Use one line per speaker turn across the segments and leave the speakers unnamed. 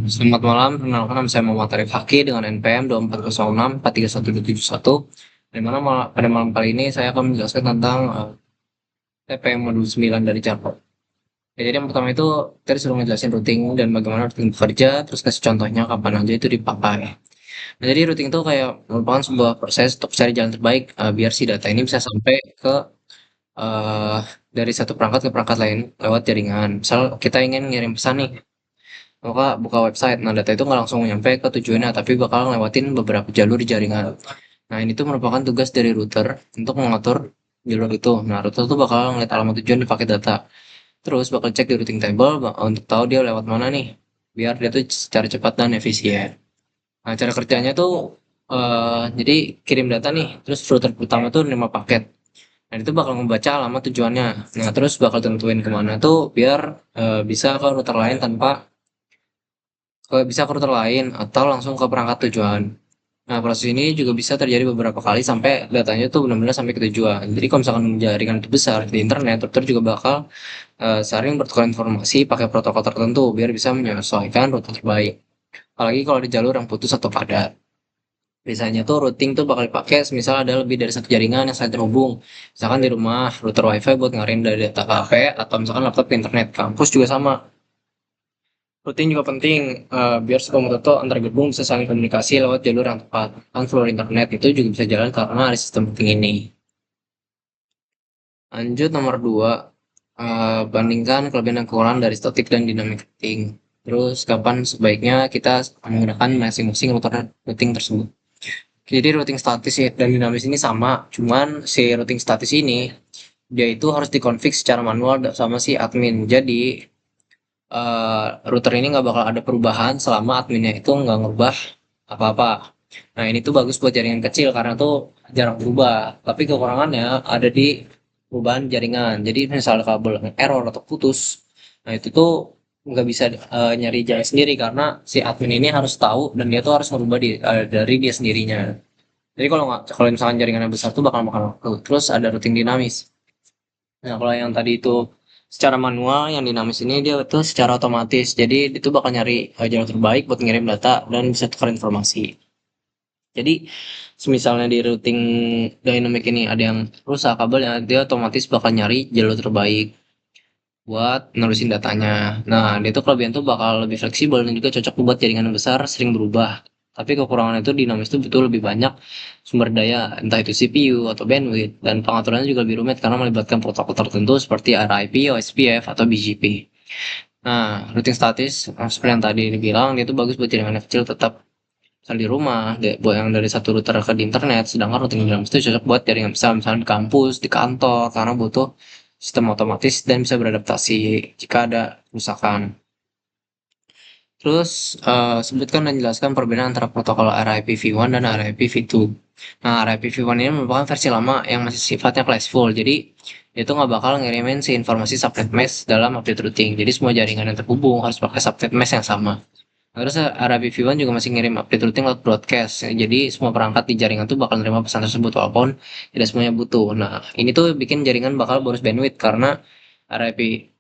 Selamat malam, perkenalkan nama saya Muhammad Arif Haki dengan NPM 2406431271. Pada malam kali ini saya akan menjelaskan tentang TPM Modul 9 dari Java. Ya, jadi yang pertama itu kita disuruh ngejelasin routing dan bagaimana routing bekerja, terus kasih contohnya kapan aja itu dipakai. Nah, jadi routing itu kayak merupakan sebuah proses untuk cari jalan terbaik biar si data ini bisa sampai ke eh, dari satu perangkat ke perangkat lain lewat jaringan. Misal kita ingin ngirim pesan nih, maka buka website. Nah, data itu nggak langsung nyampe ke tujuannya, tapi bakal ngelewatin beberapa jalur di jaringan. Nah, ini tuh merupakan tugas dari router untuk mengatur jalur itu. Nah, router tuh bakal ngeliat alamat tujuan di paket data. Terus bakal cek di routing table untuk tahu dia lewat mana nih, biar dia tuh secara cepat dan efisien. Nah, cara kerjanya tuh jadi kirim data nih, terus router pertama tuh nerima paket. Nah, itu bakal membaca alamat tujuannya. Nah, terus bakal tentuin kemana tuh biar bisa ke router lain tanpa bisa ke router lain atau langsung ke perangkat tujuan. Nah, proses ini juga bisa terjadi beberapa kali sampai datanya tuh benar-benar sampai ke tujuan. Jadi kalau misalkan jaringan itu besar di internet, router juga bakal sering bertukar informasi pakai protokol tertentu biar bisa menyesuaikan rute terbaik. Apalagi kalau ada jalur yang putus atau padat. Biasanya tuh routing tuh bakal dipakai misal ada lebih dari satu jaringan yang saling terhubung. Misalkan di rumah router wifi buat ngarahin dari data ke HP atau misalkan laptop ke internet. Kampus juga sama. Routing juga penting biar semua tuh antar gedung bisa saling komunikasi lewat jalur yang tepat. Kan flow internet itu juga bisa jalan karena ada sistem routing ini. Lanjut nomor 2, bandingkan kelebihan dan kekurangan dari static dan dynamic routing. Terus kapan sebaiknya kita menggunakan masing-masing routing tersebut. Jadi routing statis dan dinamis ini sama, cuman si routing statis ini dia itu harus dikonfig secara manual sama si admin. Jadi router ini nggak bakal ada perubahan selama adminnya itu nggak ngubah apa-apa. Nah, ini tuh bagus buat jaringan kecil karena tuh jarang berubah. Tapi kekurangannya ada di perubahan jaringan. Jadi misal kabel error atau putus, nah itu tuh nggak bisa nyari jalan sendiri karena si admin ini harus tahu dan dia tuh harus merubah dari dia sendirinya. Jadi kalau misalkan jaringannya besar tuh bakal makan waktu. Terus ada routing dinamis. Nah, kalau yang tadi itu secara manual, yang dinamis ini dia itu secara otomatis. Jadi itu bakal nyari jalur terbaik buat ngirim data dan bisa tukar informasi. Jadi, misalnya di routing dynamic ini ada yang rusak kabelnya, dia otomatis bakal nyari jalur terbaik buat nerusin datanya. Nah, dia tuh kelebihan tuh bakal lebih fleksibel dan juga cocok buat jaringan yang besar sering berubah. Tapi kekurangan itu dinamis itu betul lebih banyak sumber daya, entah itu CPU atau bandwidth, dan pengaturannya juga lebih rumit karena melibatkan protokol tertentu seperti RIP, OSPF, atau BGP. Nah, routing statis, seperti yang tadi dibilang, dia tuh bagus buat jaringan yang kecil tetap misal di rumah, buat yang dari satu router ke di internet, sedangkan routing dinamis itu cocok buat jaringan besar, misalnya di kampus, di kantor, karena butuh sistem otomatis dan bisa beradaptasi jika ada kerusakan. Terus sebutkan dan jelaskan perbedaan antara protokol RIPv1 dan RIPv2. Nah, RIPv1 ini merupakan versi lama yang masih sifatnya classful. Jadi itu nggak bakal ngirimin si informasi subnet mesh dalam update routing. Jadi semua jaringan yang terhubung harus pakai subnet mesh yang sama. Terus RIPv1 juga masih ngirim update routing lewat broadcast. Jadi semua perangkat di jaringan tuh bakal nerima pesan tersebut walaupun tidak semuanya butuh. Nah, ini tuh bikin jaringan bakal boros bandwidth karena RIP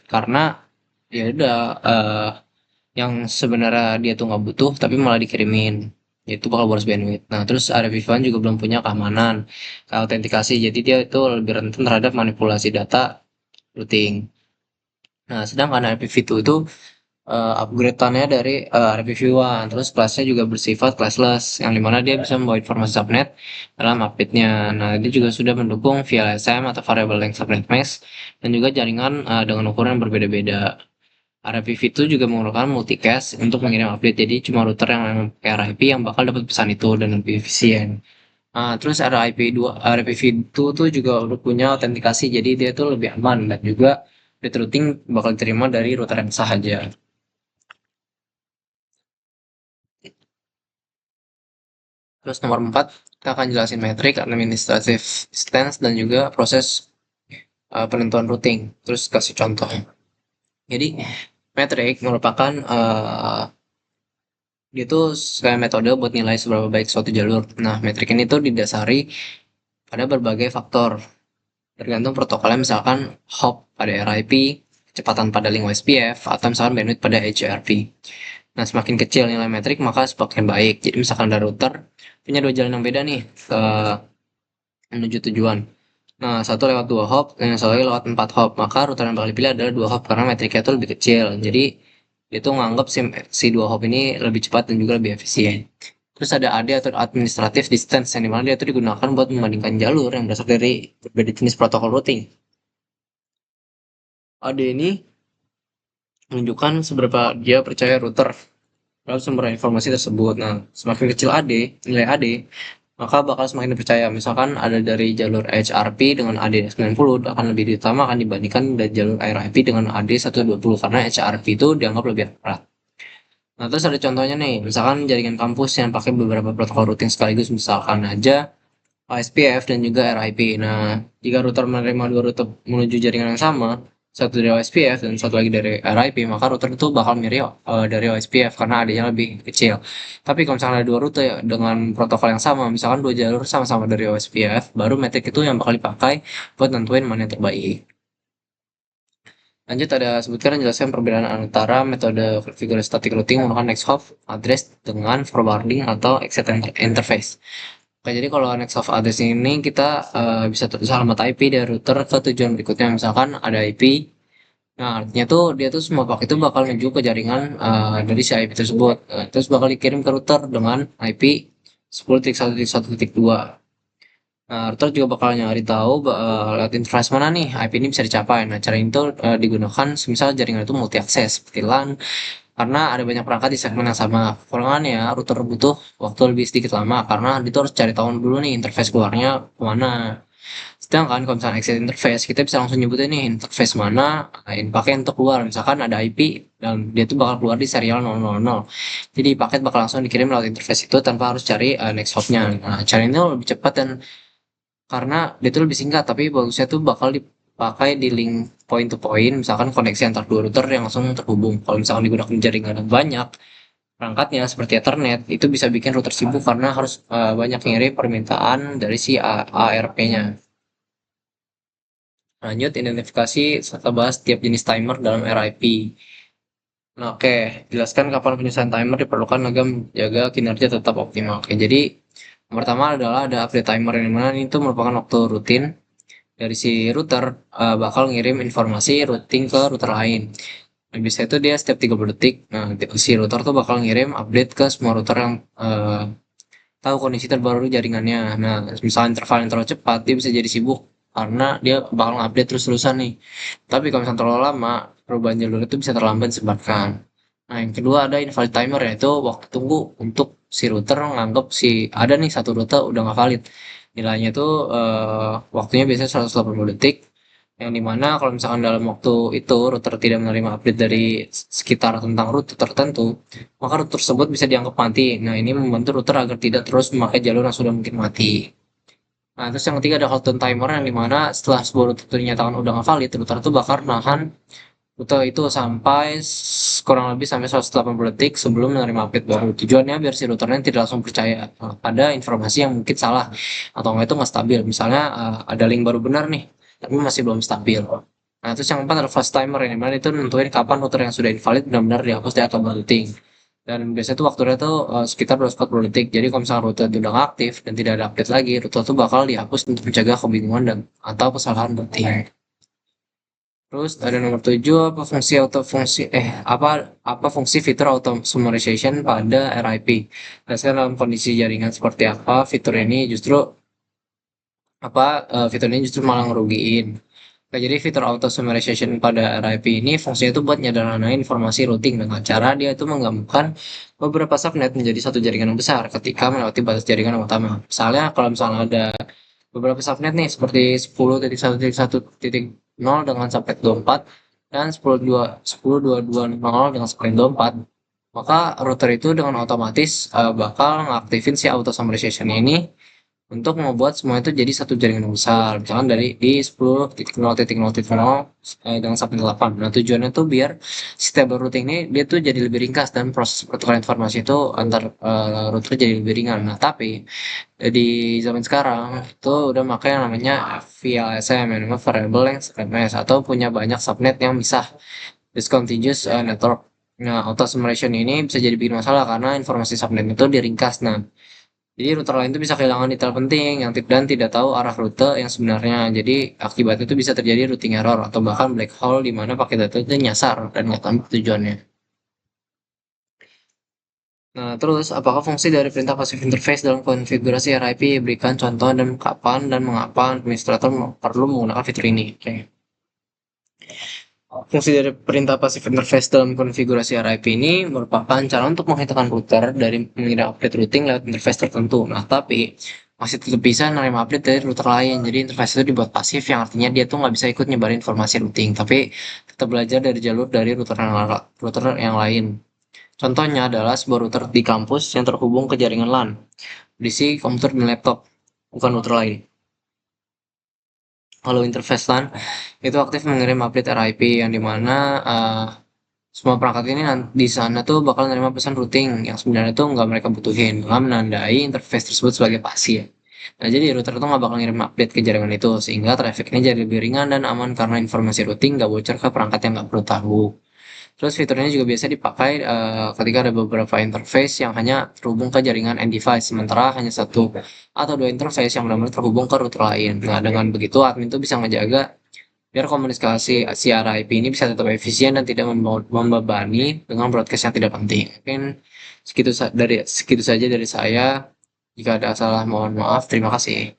karena ya udah yang sebenarnya dia tuh nggak butuh tapi malah dikirimin. Itu bakal boros bandwidth. Nah, terus RIP-V1 juga belum punya keamanan, autentikasi. Jadi dia itu lebih rentan terhadap manipulasi data routing. Nah, sedangkan IPv2 itu upgrade-annya dari IPv1. Terus kelasnya juga bersifat classless, yang dimana dia bisa membawa informasi subnet dalam update-nya. Nah, dia juga sudah mendukung VLSM atau Variable Length Subnet Mesh dan juga jaringan dengan ukuran yang berbeda-beda. RIPv2 juga menggunakan multicast untuk mengirim update, jadi cuma router yang memang pakai RIP yang bakal dapat pesan itu dan lebih efisien. Terus RIPv2 tuh juga udah punya autentikasi, jadi dia tuh lebih aman dan juga bit routing bakal diterima dari router yang sah aja. Terus nomor 4, kita akan jelasin metrik, administrative distance, dan juga proses penentuan routing. Terus kasih contoh. Jadi, metrik merupakan dia tuh kayak metode buat nilai seberapa baik suatu jalur. Nah, metrik ini tuh didasari pada berbagai faktor. Tergantung protokolnya, misalkan hop pada RIP, kecepatan pada link OSPF, atau misalkan bandwidth pada HRP. Nah, semakin kecil nilai metrik maka semakin baik. Jadi misalkan ada router punya dua jalan yang beda nih ke menuju tujuan. Nah, satu lewat 2 hop, yang satu lagi lewat 4 hop. Maka router yang bakal dipilih adalah 2 hop karena metriknya itu lebih kecil. Jadi itu nganggap si 2 hop ini lebih cepat dan juga lebih efisien. Terus ada AD atau administrative distance yang dimana dia itu digunakan buat membandingkan jalur yang berasal dari berbeda jenis protokol routing. AD ini menunjukkan seberapa dia percaya router terhadap sumber informasi tersebut. Nah, semakin kecil nilai AD, maka bakal semakin dipercaya. Misalkan ada dari jalur HRP dengan AD 90 akan lebih diutamakan dibandingkan dari jalur RIP dengan AD 120 karena HRP itu dianggap lebih akurat. Nah, terus ada contohnya nih, misalkan jaringan kampus yang pakai beberapa protokol routing sekaligus, misalkan aja OSPF dan juga RIP. Nah, jika router menerima dua rute menuju jaringan yang sama, satu dari OSPF dan satu lagi dari RIP, maka router itu bakal mirip dari OSPF karena AD-nya lebih kecil. Tapi kalau misalkan ada dua rute ya, dengan protokol yang sama, misalkan dua jalur sama-sama dari OSPF, baru metrik itu yang bakal dipakai buat nentuin mana yang terbaik. Lanjut ada sebutkan jelaskan perbedaan antara metode configure static routing menggunakan next hop address dengan forwarding atau exit interface. Oke, jadi kalau next of address ini kita bisa tulis alamat IP dari router ke tujuan berikutnya. Misalkan ada IP, nah artinya tuh dia tuh semua paket itu bakal menuju ke jaringan dari si IP tersebut. Terus bakal dikirim ke router dengan IP 10.1.1.2. Nah, router juga bakal nyari tahu lewat interface mana nih IP ini bisa dicapai. Nah, cara ini tuh digunakan semisal jaringan itu multi akses seperti LAN, karena ada banyak perangkat di segmen yang sama. Kekurangannya, router butuh waktu lebih sedikit lama karena dia tuh harus cari tahu dulu nih interface keluarnya kemana. Sedangkan kalau misalnya exit interface, kita bisa langsung nyebutin nih interface mana yang dipakai untuk keluar. Misalkan ada IP dan dia tuh bakal keluar di serial 000. Jadi paket bakal langsung dikirim lewat interface itu tanpa harus cari next hopnya. Nah, cara ini lebih cepat dan karena dia tuh lebih singkat, tapi bagusnya tuh bakal dipakai di link point to point, misalkan koneksi antar dua router yang langsung terhubung. Kalau misalkan digunakan jaringan yang banyak, perangkatnya seperti Ethernet, itu bisa bikin router sibuk karena harus banyak ngirim permintaan dari si ARP-nya. Lanjut, identifikasi serta bahas tiap jenis timer dalam RIP. Nah, oke, jelaskan kapan penyelesaian timer diperlukan agar menjaga kinerja tetap optimal. Oke, jadi yang pertama adalah ada update timer yang mana itu merupakan waktu rutin dari si router bakal ngirim informasi routing ke router lain. Nah, biasanya itu dia setiap 30 detik. Nah, si router tuh bakal ngirim update ke semua router yang tahu kondisi terbaru jaringannya. Nah, misalnya interval yang terlalu cepat, dia bisa jadi sibuk karena dia bakal update terus-terusan nih. Tapi kalau misalnya terlalu lama, perubahan jalur itu bisa terlambat disebabkan. Nah, yang kedua ada invalid timer, yaitu waktu tunggu untuk si router nganggap si ada nih satu rute udah nggak valid. Nilainya tuh waktunya biasanya 180 detik, yang dimana kalau misalkan dalam waktu itu router tidak menerima update dari sekitar tentang rute tertentu, maka router tersebut bisa dianggap mati. Nah, ini membantu router agar tidak terus memakai jalur yang sudah mungkin mati. Nah, terus yang ketiga ada hold down timer yang dimana setelah sebuah rute itu dinyatakan udah nggak valid, router itu bakal nahan rute itu sampai kurang lebih sampai 180 detik sebelum menerima update baru. Tujuannya biar si routernya tidak langsung percaya pada informasi yang mungkin salah atau nggak itu nggak stabil. Misalnya ada link baru benar nih, tapi masih belum stabil. Nah, terus yang keempat adalah fast timer yang dimana itu nentuin kapan router yang sudah invalid benar-benar dihapus dari akun routing. Dan biasanya tuh waktunya tuh sekitar 240 detik. Jadi kalau misalnya rute itu udah nggak aktif dan tidak ada update lagi, rute itu bakal dihapus untuk mencegah kebingungan dan atau kesalahan routing. Terus ada nomor 7 apa fungsi fitur auto summarization pada RIP. Biasanya dalam kondisi jaringan seperti apa fitur ini justru fitur ini justru malah ngerugiin. Oke, jadi fitur auto summarization pada RIP ini fungsinya itu buat nyederhanain informasi routing dengan cara dia itu menggabungkan beberapa subnet menjadi satu jaringan yang besar ketika melewati batas jaringan yang utama. Misalnya kalau misalnya ada beberapa subnet nih seperti 10.1.1.0 dengan subnet 24 dan 10.22.10.220 dengan subnet 24, maka router itu dengan otomatis bakal ngaktifin si auto summarization ini untuk membuat semua itu jadi satu jaringan besar. Misalkan dari di 10.0.0.0 dengan sampai 8. Nah, tujuannya tuh biar si table routing ini dia tuh jadi lebih ringkas dan proses pertukaran informasi itu antar router jadi lebih ringan. Nah, tapi di zaman sekarang itu udah pakai yang namanya VLSM, yang namanya Variable Length Mesh, atau punya banyak subnet yang bisa discontinuous network. Nah, auto summation ini bisa jadi bikin masalah karena informasi subnet itu diringkas. Nah, jadi router lain itu bisa kehilangan detail penting dan tidak tahu arah rute yang sebenarnya. Jadi akibatnya itu bisa terjadi routing error atau bahkan black hole di mana paket data itu nyasar dan nggak tahu tujuannya. Nah, terus apakah fungsi dari perintah passive interface dalam konfigurasi RIP? Berikan contoh dan kapan dan mengapa administrator perlu menggunakan fitur ini. Oke. Fungsi dari perintah passive interface dalam konfigurasi RIP ini merupakan cara untuk menghitungkan router dari mengirim update routing lewat interface tertentu. Nah, tapi masih tetap bisa menerima update dari router lain. Jadi interface itu dibuat pasif, yang artinya dia tuh nggak bisa ikut nyebarin informasi routing, tapi tetap belajar dari jalur dari router yang lain. Contohnya adalah sebuah router di kampus yang terhubung ke jaringan LAN, berisi komputer dan laptop, bukan router lain. Kalau interface LAN itu aktif mengirim update RIP yang dimana semua perangkat ini di sana tuh bakal menerima pesan routing yang sebenarnya tuh nggak mereka butuhin, dengan menandai interface tersebut sebagai pasif. Nah, jadi router tuh nggak bakal ngirim update ke jaringan itu, sehingga trafficnya jadi lebih ringan dan aman karena informasi routing nggak bocor ke perangkat yang nggak perlu tahu. Terus fitur ini juga biasa dipakai ketika ada beberapa interface yang hanya terhubung ke jaringan end device, sementara hanya satu atau dua interface yang benar-benar terhubung ke router lain. Nah, dengan begitu admin tuh bisa ngejaga biar komunikasi CRIP ini bisa tetap efisien dan tidak membebani dengan broadcast yang tidak penting. Mungkin segitu saja dari saya. Jika ada salah mohon maaf. Terima kasih.